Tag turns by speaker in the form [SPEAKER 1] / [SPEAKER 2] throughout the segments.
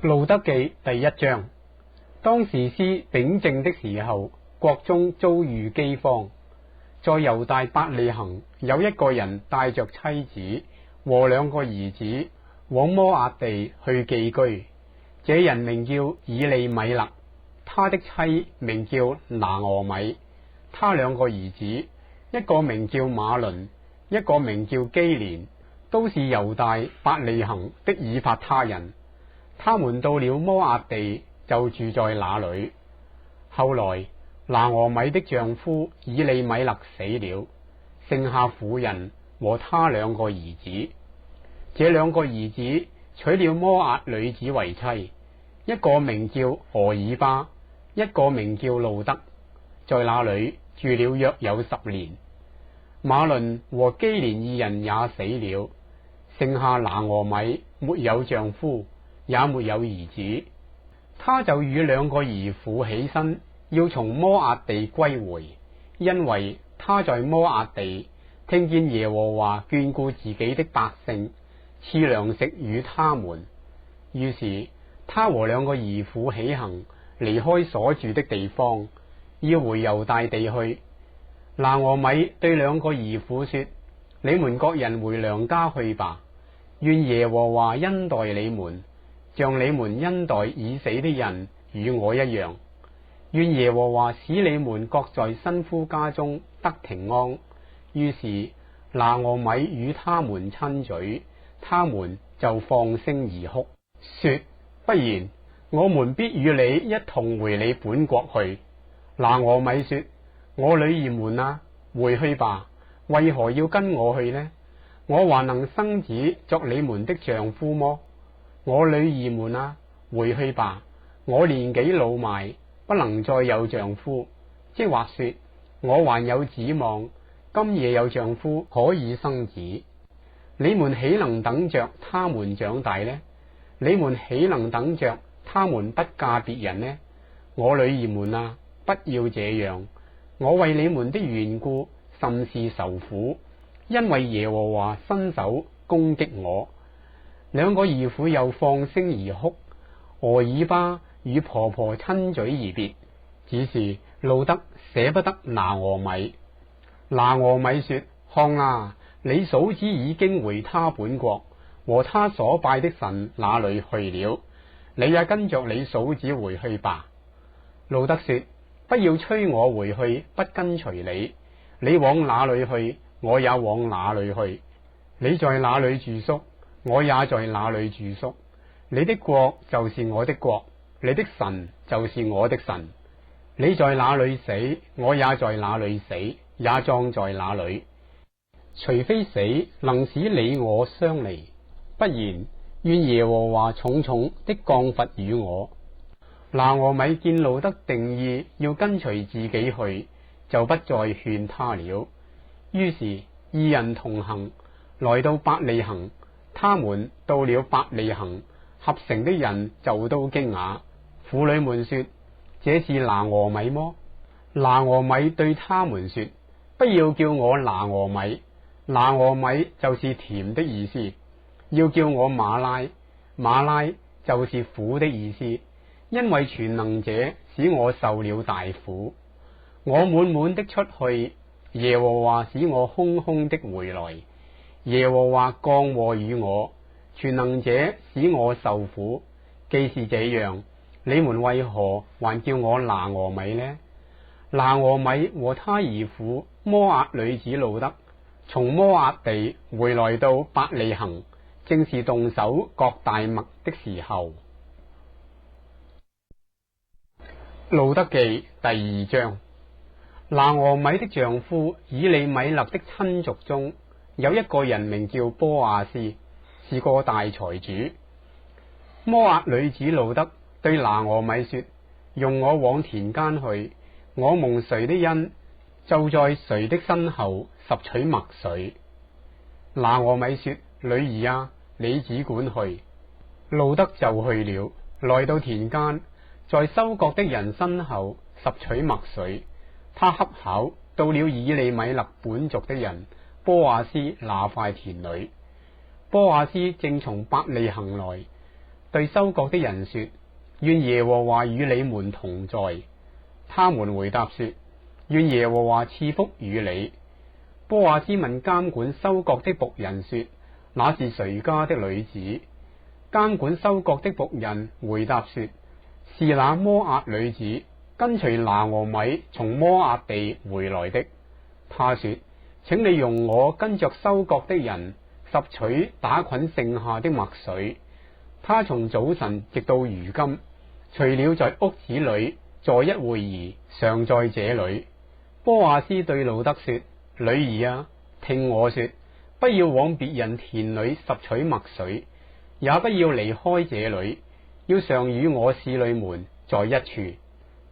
[SPEAKER 1] 路得記第一章。當士師秉政的時候，國中遭遇饑荒。在猶大伯利恆有一個人帶着妻子和兩個兒子往摩押地去寄居。這人名叫以利米勒，他的妻名叫拿俄米，他兩個兒子，一個名叫馬倫，一個名叫基連，都是猶大伯利恆的以法他人。他們到了摩押地，就住在那裏。後來拿俄米的丈夫以利米勒死了，剩下婦人和他兩個兒子。這兩個兒子娶了摩押女子為妻，一個名叫俄珥巴，一個名叫路得，在那裏住了約有10年。馬倫和基連二人也死了，剩下拿俄米沒有丈夫，也沒有兒子。他就與兩個兒婦起身，要從摩押地歸回，因為他在摩押地聽見耶和華眷顧自己的百姓，賜糧食與他們。於是他和兩個兒婦起行，離開所住的地方，要回猶大地去。拿俄米對兩個兒婦說：你們各人回娘家去吧，願耶和華恩待你們，像你們恩待已死的人與我一樣。願耶和華使你們各在新夫家中得平安。於是拿俄米與他們親嘴，他們就放聲而哭，說：不然，我們必與你一同回你本國去。拿俄米說：我女兒們啊，回去吧，為何要跟我去呢？我還能生子作你們的丈夫麼？我女兒們啊，回去吧，我年紀老邁，不能再有丈夫，即或說我還有指望，今夜有丈夫可以生子。你們豈能等着他們長大呢？你們豈能等着他們不嫁別人呢？我女兒們啊，不要這樣，我為你們的緣故甚是愁苦，因為耶和華伸手攻擊我。兩個兒婦又放聲而哭，俄珥巴與婆婆親嘴而別，只是路得捨不得拿俄米。拿俄米說：看啊，你嫂子已經回他本國和他所拜的神那裏去了，你也跟着你嫂子回去吧。路得說：不要催我回去，不跟隨你，你往哪裏去，我也往哪裏去。你在哪裏住宿，我也在哪裏住宿。你的國就是我的國，你的神就是我的神。你在哪裏死，我也在哪裏死，也葬在哪裏。除非死能使你我相離，不然願耶和華重重的降罰與我。拿俄米見路得定意要跟隨自己去，就不再勸他了。於是二人同行，來到伯利恆。他們到了伯利恆，合城的人就都驚訝。婦女們說：這是拿俄米麼？拿俄米對他們說：不要叫我拿俄米，拿俄米就是甜的意思，要叫我馬拉，馬拉就是苦的意思，因為全能者使我受了大苦。我滿滿的出去，耶和華使我空空的回來。耶和華降禍與我，全能者使我受苦。既是這樣，你們為何還叫我拿俄米呢？拿俄米和他兒婦摩押女子路得從摩押地回來到伯利恆，正是動手割大麥的時候。路得記第2章。拿俄米的丈夫以利米勒的親族中，有一個人名叫波阿斯，是個大財主。摩押女子路得對拿俄米說：容我往田間去，我蒙誰的恩，就在誰的身後拾取麥穗。拿俄米說：女兒啊，你只管去。路得就去了，來到田間，在收割的人身後拾取麥穗。他恰巧到了以利米勒本族的人波阿斯那塊田裏。波阿斯正從伯利恆來，對收割的人說：願耶和華與你們同在。他們回答說：願耶和華賜福與你。波阿斯問監管收割的僕人說：那是誰家的女子？監管收割的僕人回答說：是那摩押女子，跟隨拿俄米從摩押地回來的。他說：請你容我跟着收割的人拾取打捆剩下的麥穗。他從早晨直到如今，除了在屋子裏坐一會兒，常在這裏。波阿斯對路得說：女兒啊，聽我說，不要往別人田裏拾取麥穗，也不要離開這裏，要常與我使女們在一處。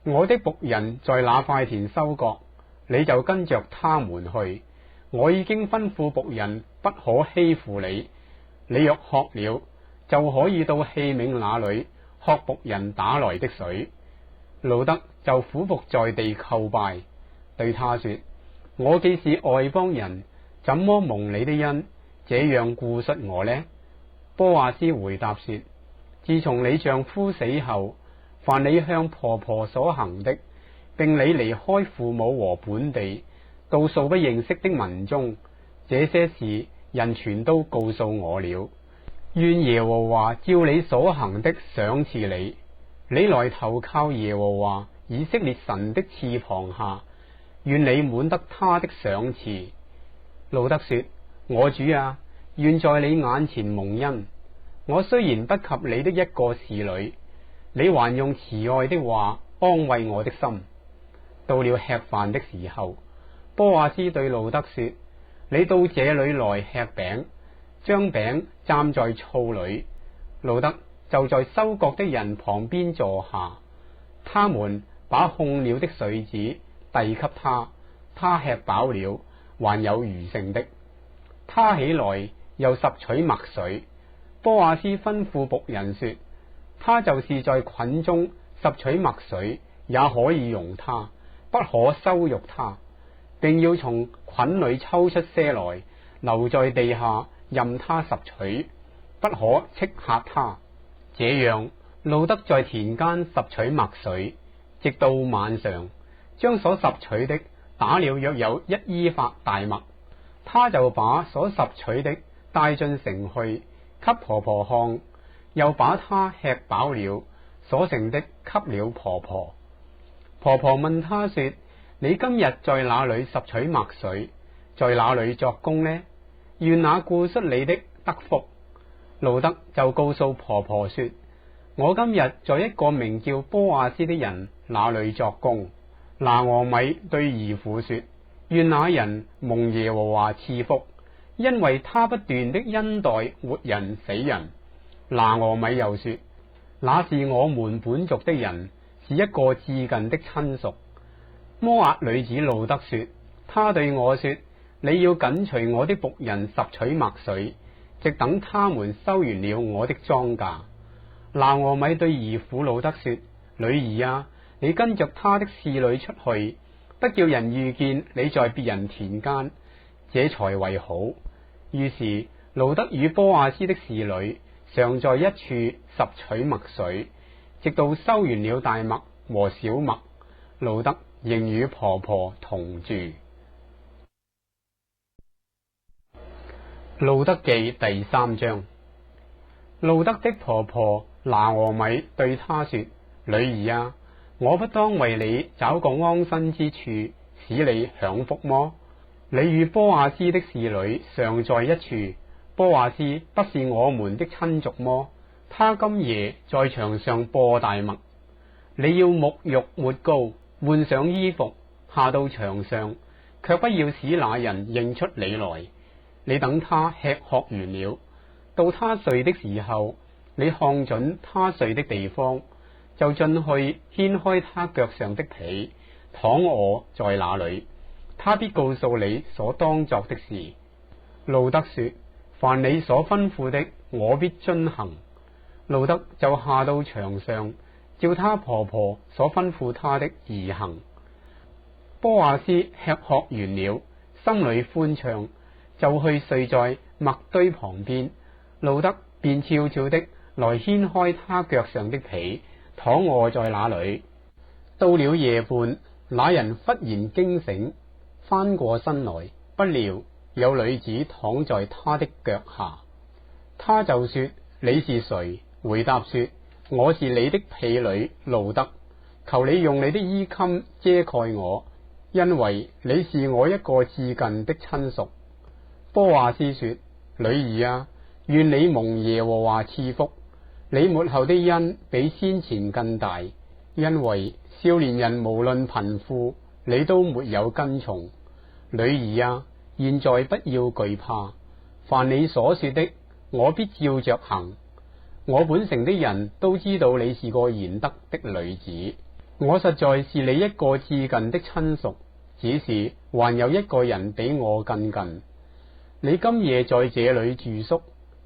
[SPEAKER 1] 我的僕人在那塊田收割，你就跟着他們去。我已經吩咐僕人不可欺負你。你若渴了，就可以到器皿那裏喝僕人打來的水。路得就俯伏在地叩拜，對他說：我既是外邦人，怎麼蒙你的恩，這樣顧恤我呢？波阿斯回答說：自從你丈夫死後，凡你向婆婆所行的，並你離開父母和本地，到素不認識的民中，這些事人全都告訴我了。願耶和華照你所行的賞賜你。你來投靠耶和華以色列神的翅膀下，願你滿得他的賞賜。路得說：我主啊，願在你眼前蒙恩。我雖然不及你的一個侍女，你還用慈愛的話安慰我的心。到了吃飯的時候，波阿斯對路得說：你到這裏來吃餅，將餅蘸在醋裏。路得就在收割的人旁邊坐下，他們把控了的穗子遞給他，他吃飽了，還有餘剩的。他起來又拾取麥穗。波阿斯吩咐僕人說：他就是在捆中拾取麥穗，也可以容他，不可羞辱他，並要從捆裏抽出些來，留在地下任他拾取，不可斥嚇他。這樣，路得在田間拾取麥穗，直到晚上，將所拾取的打了約有1伊法大麥。他就把所拾取的帶進城去，給婆婆看，又把他吃飽了所剩的給了婆婆。婆婆問他說：你今日在哪裏拾取麥穗，在哪裏作工呢？願那顧恤你的得福。路得就告訴婆婆說：我今日在一個名叫波阿斯的人那裏作工。拿俄米對兒婦說：願那人蒙耶和華賜福，因為他不斷的恩待活人死人。拿俄米又說：那是我們本族的人，是一個至近的親屬。摩押女子路得說：他對我說，你要緊隨我的僕人拾取麥穗，直等他們收完了我的莊稼。拿俄米對兒婦路得說：女兒啊，你跟着他的侍女出去，不叫人遇見你在別人田間，這才為好。於是路得與波阿斯的侍女常在一處拾取麥穗，直到收完了大麥和小麥，路得仍與婆婆同住。路得記第3章。路得的婆婆拿俄米對他說：女兒啊，我不當為你找個安身之處，使你享福麼？你與波阿斯的侍女常在一處，波阿斯不是我們的親族麼？他今夜在場上播大麥，你要沐浴抹膏，換上衣服，下到場上，卻不要使那人認出你來。你等他吃喝完了，到他睡的時候，你看準他睡的地方，就進去掀開他腳上的被，躺臥在那裏。他必告訴你所當作的事。路得說：凡你所吩咐的，我必遵行。路得就下到場上，照他婆婆所吩咐他的而行。波阿斯吃喝完了，心裏歡暢，就去睡在麥堆旁邊。路得便悄悄的來掀開他腳上的被，躺臥在那裏。到了夜半，那人忽然驚醒，翻過身來，不料有女子躺在他的腳下。他就說：你是誰？回答說：我是你的婢女路得，求你用你的衣襟遮蓋我，因為你是我一個至近的親屬。波阿斯說：女兒啊，願你蒙耶和華賜福，你末後的恩比先前更大，因為少年人無論貧富，你都沒有跟從。女兒啊，現在不要懼怕，凡你所說的，我必照着行。我本城的人都知道你是個賢德的女子，我實在是你一個至近的親屬，只是還有一個人比我更近。你今夜在這裏住宿，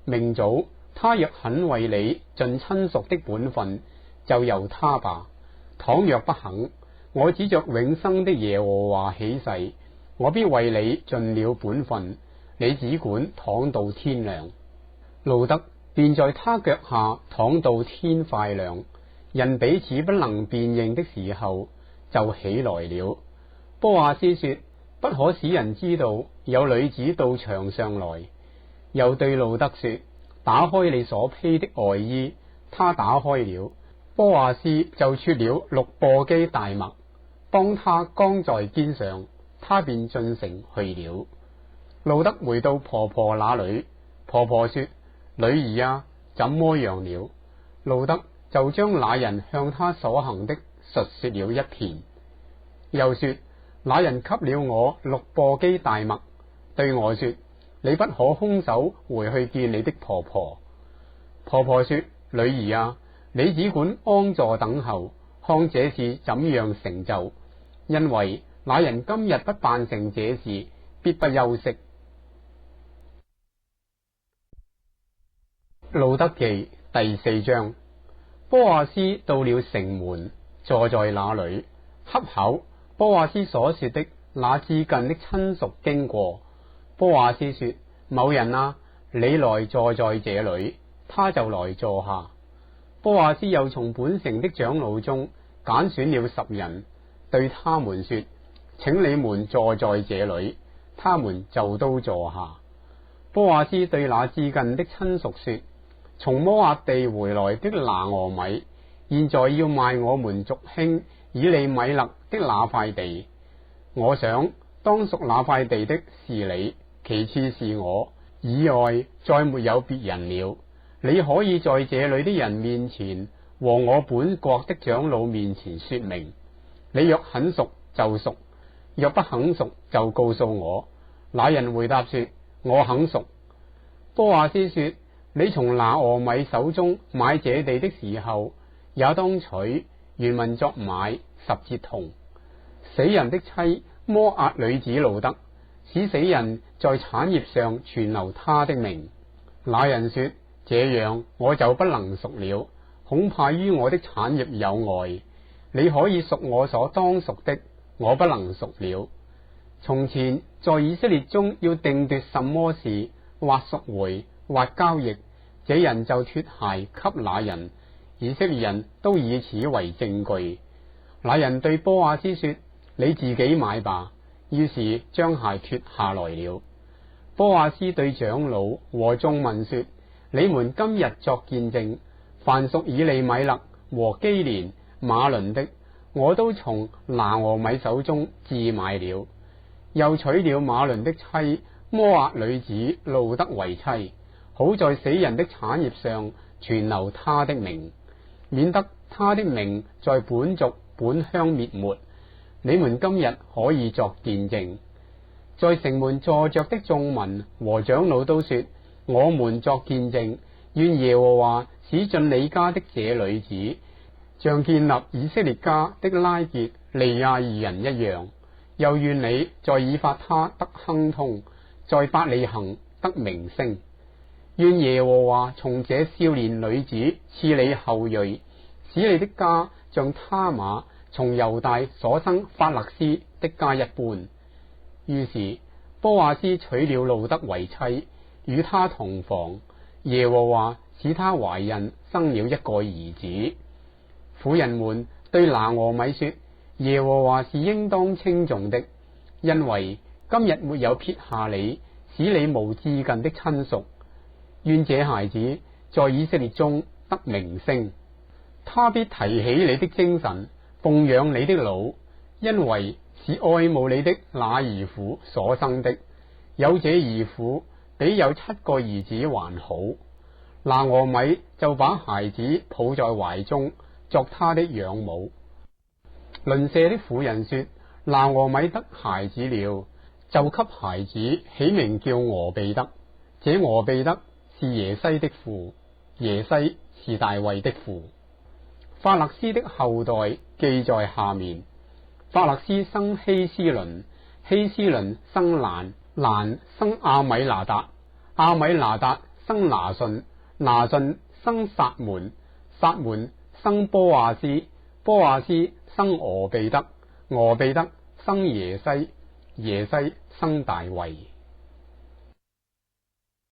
[SPEAKER 1] 明早他若肯為你盡親屬的本分，就由他吧。倘若不肯，我指着永生的耶和華起誓，我必為你盡了本分，你只管躺到天亮。路得便在他腳下躺到天快亮，人彼此不能辨認的時候，就起來了。波阿斯說：不可使人知道有女子到場上來。又對路得說：打開你所披的外衣。他打開了，波阿斯就取了6簸箕大麥，幫他扛在肩上，他便進城去了。路得回到婆婆那裏，婆婆說：女兒啊，怎麼樣了？路得就將那人向他所行的述說了一遍，又說：那人給了我6簸箕大麥，對我說：你不可空手回去見你的婆婆。婆婆說：女兒啊，你只管安坐等候，看這事怎樣成就，因為那人今日不辦成這事，必不休息。路得記第4章。波阿斯到了城門，坐在那裏，恰巧波阿斯所說的那至近的親屬經過。波阿斯說：某人啊，你來坐在這裏。他就來坐下。波阿斯又從本城的長老中揀選了10人，對他們說：請你們坐在這裏。他們就都坐下。波阿斯對那至近的親屬說：從摩押地回來的拿俄米，現在要賣我們族兄以利米勒的那塊地。我想當屬那塊地的是你，其次是我，以外再沒有別人了。你可以在這裏的人面前和我本國的長老面前說明。你若肯贖就贖，若不肯贖就告訴我。那人回答說：我肯贖。波阿斯說：你從拿俄米手中買這地的時候，也當取原文作買10節銅。死人的妻摩押女子路得，使死人在產業上存留他的名。那人說：這樣我就不能贖了，恐怕於我的產業有礙。你可以贖我所當贖的，我不能贖了。從前在以色列中要定奪什麼事，或贖回或交易，這人就脫鞋給那人，以色列人都以此為證據。那人對波阿斯說：你自己買吧。於是將鞋脫下來了。波阿斯對長老和眾民說：你們今日作見證，凡屬以利米勒和基連馬倫的，我都從拿俄米手中置買了，又娶了馬倫的妻摩押女子路得為妻，好在死人的產業上存留他的名，免得他的名在本族本鄉滅沒。你們今日可以作見證。在城門坐着的眾民和長老都說：我們作見證，願耶和華使進你家的這女子，像建立以色列家的拉結利亞二人一樣，又願你在以法他得亨通，在伯利恆得名聲。願耶和華從這少年女子賜你後裔，使你的家像他瑪從猶大所生法勒斯的家一般。於是波阿斯娶了路得為妻，與他同房。耶和華使她懷孕生了一個兒子。婦人們對拿俄米說：耶和華是應當稱頌的，因為今日沒有撇下你，使你無至近的親屬。願這孩子在以色列中得名聲，他必提起你的精神，奉養你的老，因為是愛慕你的那兒婦所生的。有這兒婦比有7個兒子還好。拿俄米就把孩子抱在懷中，作他的養母。鄰舍的婦人說：拿俄米得孩子了，就給孩子起名叫俄備得。這俄備得是耶西的父，耶西是大衛的父。法勒斯的後代記在下面：法勒斯生希斯倫，希斯倫生蘭，蘭生阿米拿達，阿米拿達生拿順，拿順生撒門，撒門生波亞斯，波亞斯生俄備得，俄備得生耶西，耶西生大衛。